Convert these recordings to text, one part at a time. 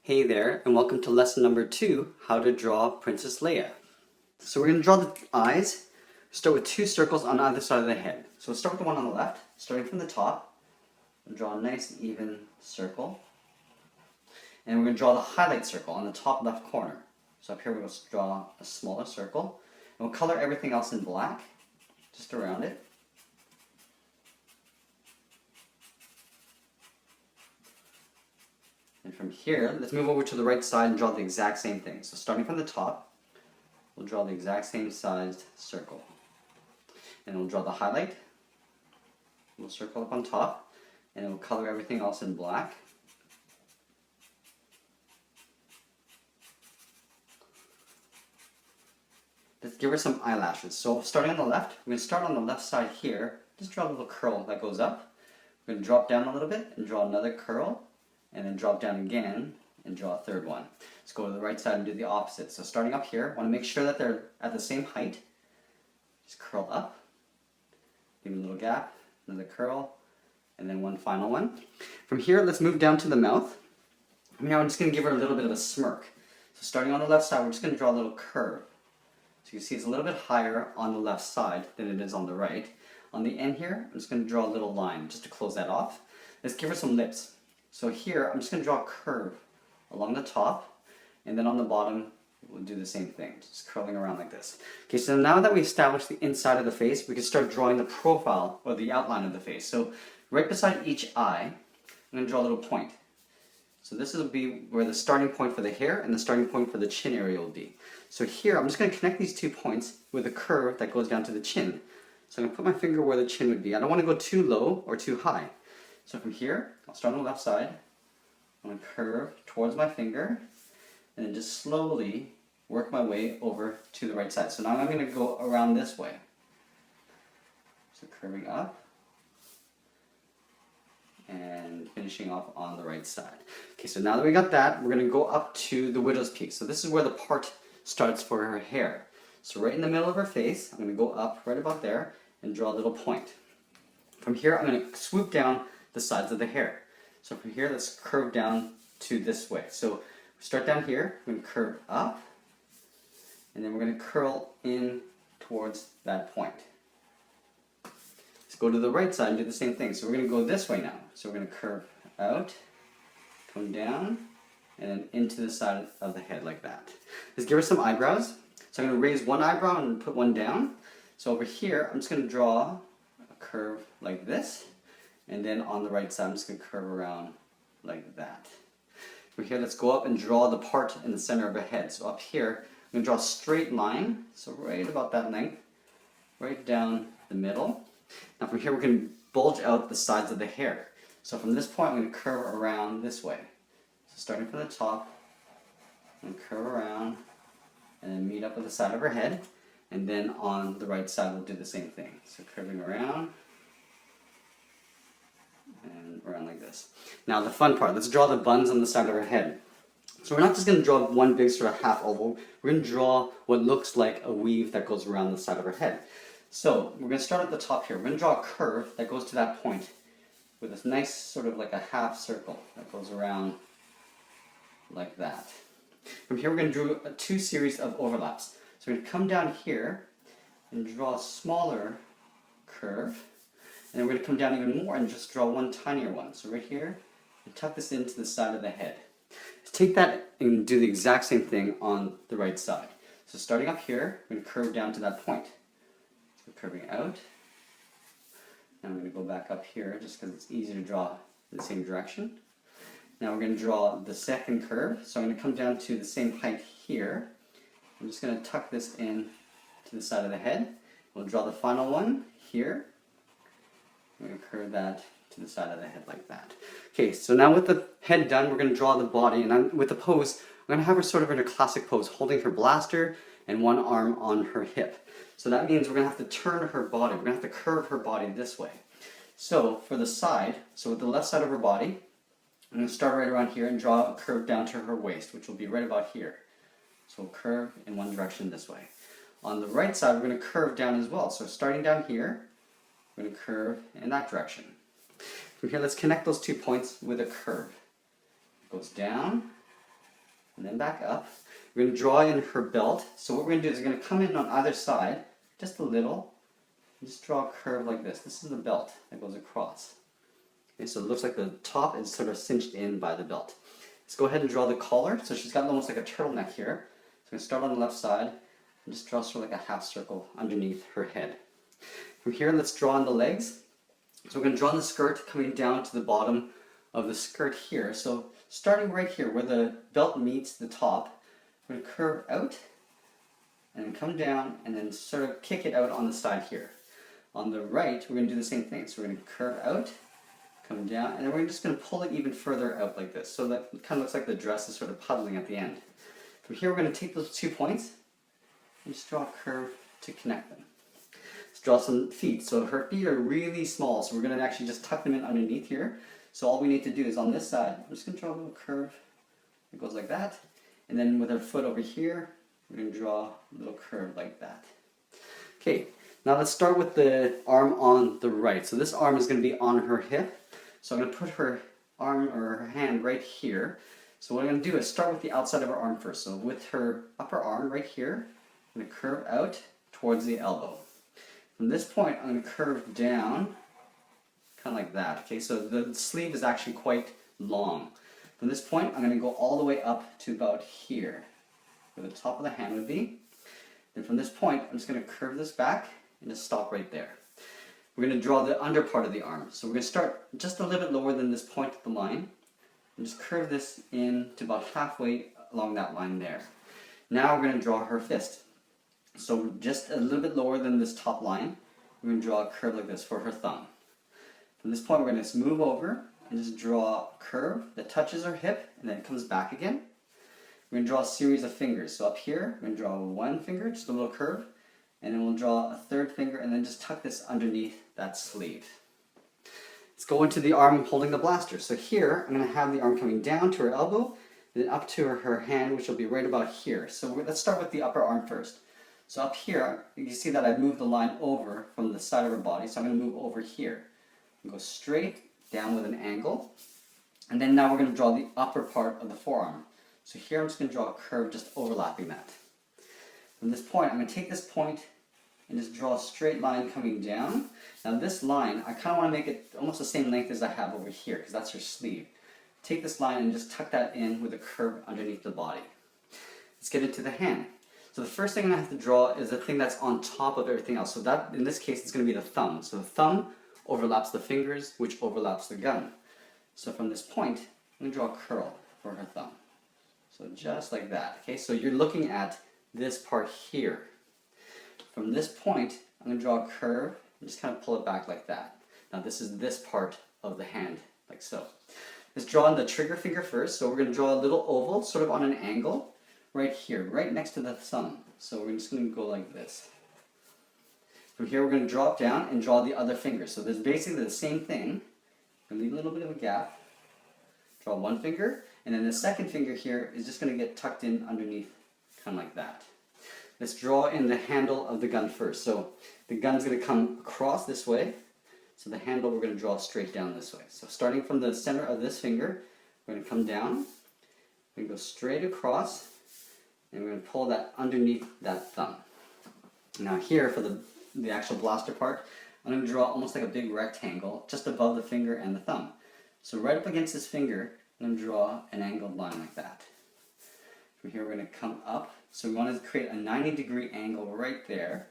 Hey there, and welcome to lesson number 2, how to draw Princess Leia. So we're going to draw the eyes. Start with 2 circles on either side of the head. So we'll start with the one on the left, starting from the top. We'll draw a nice even circle. And we're going to draw the highlight circle on the top left corner. So up here we're going to draw a smaller circle. And we'll color everything else in black, just around it. And from here, let's move over to the right side and draw the exact same thing. So starting from the top, we'll draw the exact same sized circle. And we'll draw the highlight. We'll circle up on top, and we'll color everything else in black. Let's give her some eyelashes. So starting on the left, we're going to start on the left side here. Just draw a little curl that goes up. We're going to drop down a little bit and draw another curl. And then drop down again and draw a third one. Let's go to the right side and do the opposite. So starting up here, I want to make sure that they're at the same height. Just curl up, give a little gap, another curl, and then one final one. From here, let's move down to the mouth. Now I'm just going to give her a little bit of a smirk. So starting on the left side, we're just going to draw a little curve. So you see it's a little bit higher on the left side than it is on the right. On the end here, I'm just going to draw a little line just to close that off. Let's give her some lips. So here, I'm just going to draw a curve along the top, and then on the bottom, we'll do the same thing, just curling around like this. Okay, so now that we established the inside of the face, we can start drawing the profile, or the outline of the face. So right beside each eye, I'm going to draw a little point. So this will be where the starting point for the hair and the starting point for the chin area will be. So here, I'm just going to connect these 2 points with a curve that goes down to the chin. So I'm going to put my finger where the chin would be. I don't want to go too low or too high. So from here, I'll start on the left side. I'm going to curve towards my finger and then just slowly work my way over to the right side. So now I'm going to go around this way. So curving up and finishing off on the right side. Okay, so now that we got that, we're going to go up to the widow's peak. So this is where the part starts for her hair. So right in the middle of her face, I'm going to go up right about there and draw a little point. From here, I'm going to swoop down the sides of the hair. So from here, let's curve down to this way. So we start down here, we're going to curve up, and then we're going to curl in towards that point. Let's go to the right side and do the same thing. So we're going to go this way now. So we're going to curve out, come down, and then into the side of the head like that. Let's give her some eyebrows. So I'm going to raise one eyebrow and put one down. So over here, I'm just going to draw a curve like this. And then on the right side, I'm just going to curve around like that. From here, let's go up and draw the part in the center of her head. So up here, I'm going to draw a straight line, so right about that length, right down the middle. Now from here, we're going to bulge out the sides of the hair. So from this point, I'm going to curve around this way. So starting from the top, I'm going to curve around and then meet up with the side of her head. And then on the right side, we'll do the same thing. So curving around. And around like this. Now the fun part, let's draw the buns on the side of her head. So we're not just going to draw one big sort of half oval, we're going to draw what looks like a weave that goes around the side of her head. So we're going to start at the top here. We're going to draw a curve that goes to that point with this nice sort of like a half circle that goes around like that. From here we're going to do 2 series of overlaps. So we're going to come down here and draw a smaller curve. And then we're going to come down even more and just draw one tinier one. So right here, and tuck this into the side of the head. Take that and do the exact same thing on the right side. So starting up here, we're going to curve down to that point. So curving out. Now I'm going to go back up here just because it's easier to draw in the same direction. Now we're going to draw the second curve. So I'm going to come down to the same height here. I'm just going to tuck this in to the side of the head. We'll draw the final one here. I'm going to curve that to the side of the head like that. Okay, so now with the head done, we're going to draw the body, and with the pose, I'm going to have her sort of in a classic pose, holding her blaster and one arm on her hip. So that means we're going to have to turn her body, we're going to have to curve her body this way. So for the side, so with the left side of her body, I'm going to start right around here and draw a curve down to her waist, which will be right about here. So we'll curve in one direction this way. On the right side, we're going to curve down as well. So starting down here, we're going to curve in that direction. From here, let's connect those 2 points with a curve. It goes down and then back up. We're going to draw in her belt. So what we're going to do is we're going to come in on either side, just a little, and just draw a curve like this. This is the belt that goes across. Okay, so it looks like the top is sort of cinched in by the belt. Let's go ahead and draw the collar. So she's got almost like a turtleneck here. So I'm going to start on the left side and just draw sort of like a half circle underneath her head. From here, let's draw on the legs. So we're going to draw on the skirt coming down to the bottom of the skirt here. So starting right here where the belt meets the top, we're going to curve out and then come down and then sort of kick it out on the side here. On the right, we're going to do the same thing. So we're going to curve out, come down, and then we're just going to pull it even further out like this. So that kind of looks like the dress is sort of puddling at the end. From here, we're going to take those 2 points and just draw a curve to connect them. Let's draw some feet. So her feet are really small, so we're going to actually just tuck them in underneath here. So all we need to do is on this side, I'm just going to draw a little curve that goes like that. And then with her foot over here, we're going to draw a little curve like that. Okay, now let's start with the arm on the right. So this arm is going to be on her hip. So I'm going to put her arm or her hand right here. So what I'm going to do is start with the outside of her arm first. So with her upper arm right here, I'm going to curve out towards the elbow. From this point, I'm going to curve down, kind of like that. Okay, so the sleeve is actually quite long. From this point, I'm going to go all the way up to about here, where the top of the hand would be. Then from this point, I'm just going to curve this back and just stop right there. We're going to draw the under part of the arm. So we're going to start just a little bit lower than this point of the line, and just curve this in to about halfway along that line there. Now we're going to draw her fist. So just a little bit lower than this top line, we're going to draw a curve like this for her thumb. From this point, we're going to just move over and just draw a curve that touches her hip and then comes back again. We're going to draw a series of fingers. So up here, we're going to draw one finger, just a little curve, and then we'll draw a third finger and then just tuck this underneath that sleeve. Let's go into the arm holding the blaster. So here, I'm going to have the arm coming down to her elbow, and then up to her hand, which will be right about here. So let's start with the upper arm first. So up here, you can see that I've moved the line over from the side of her body, so I'm going to move over here. And go straight down with an angle. And then now we're going to draw the upper part of the forearm. So here I'm just going to draw a curve just overlapping that. From this point, I'm going to take this point and just draw a straight line coming down. Now this line, I kind of want to make it almost the same length as I have over here, because that's her sleeve. Take this line and just tuck that in with a curve underneath the body. Let's get into the hand. So the first thing I have to draw is the thing that's on top of everything else. So that, in this case, it's going to be the thumb. So the thumb overlaps the fingers, which overlaps the gun. So from this point, I'm going to draw a curl for her thumb. So just like that. Okay, so you're looking at this part here. From this point, I'm going to draw a curve and just kind of pull it back like that. Now this is this part of the hand, like so. Let's draw on the trigger finger first. So we're going to draw a little oval, sort of on an angle, right here, right next to the thumb. So we're just going to go like this. From here, we're going to drop down and draw the other finger. So there's basically the same thing. I'm going to leave a little bit of a gap. Draw one finger, and then the second finger here is just going to get tucked in underneath, kind of like that. Let's draw in the handle of the gun first. So the gun's going to come across this way. So the handle we're going to draw straight down this way. So starting from the center of this finger, we're going to come down. We're going to go straight across, and we're going to pull that underneath that thumb. Now here, for the actual blaster part, I'm going to draw almost like a big rectangle just above the finger and the thumb. So right up against this finger, I'm going to draw an angled line like that. From here, we're going to come up. So we want to create a 90-degree angle right there.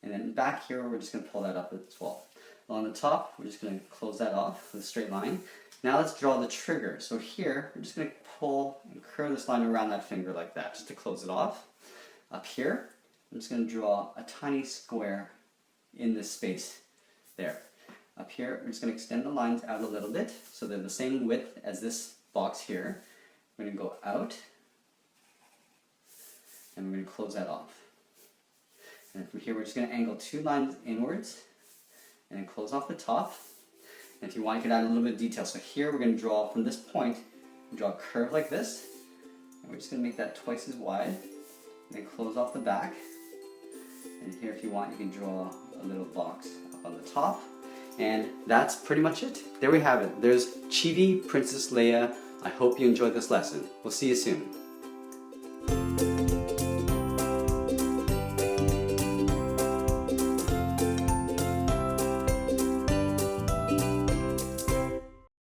And then back here, we're just going to pull that up as well. On the top, we're just going to close that off with a straight line. Now let's draw the trigger. So here, we're just going to pull and curve this line around that finger like that, just to close it off. Up here, I'm just going to draw a tiny square in this space there. Up here, we're just going to extend the lines out a little bit so they're the same width as this box here. We're going to go out, and we're going to close that off. And from here, we're just going to angle two lines inwards, and then close off the top. And if you want, you can add a little bit of detail. So here, we're going to draw from this point, draw a curve like this, and we're just going to make that twice as wide, and then close off the back. And here, if you want, you can draw a little box up on the top. And that's pretty much it. There we have it. There's Chibi Princess Leia. I hope you enjoyed this lesson. We'll see you soon.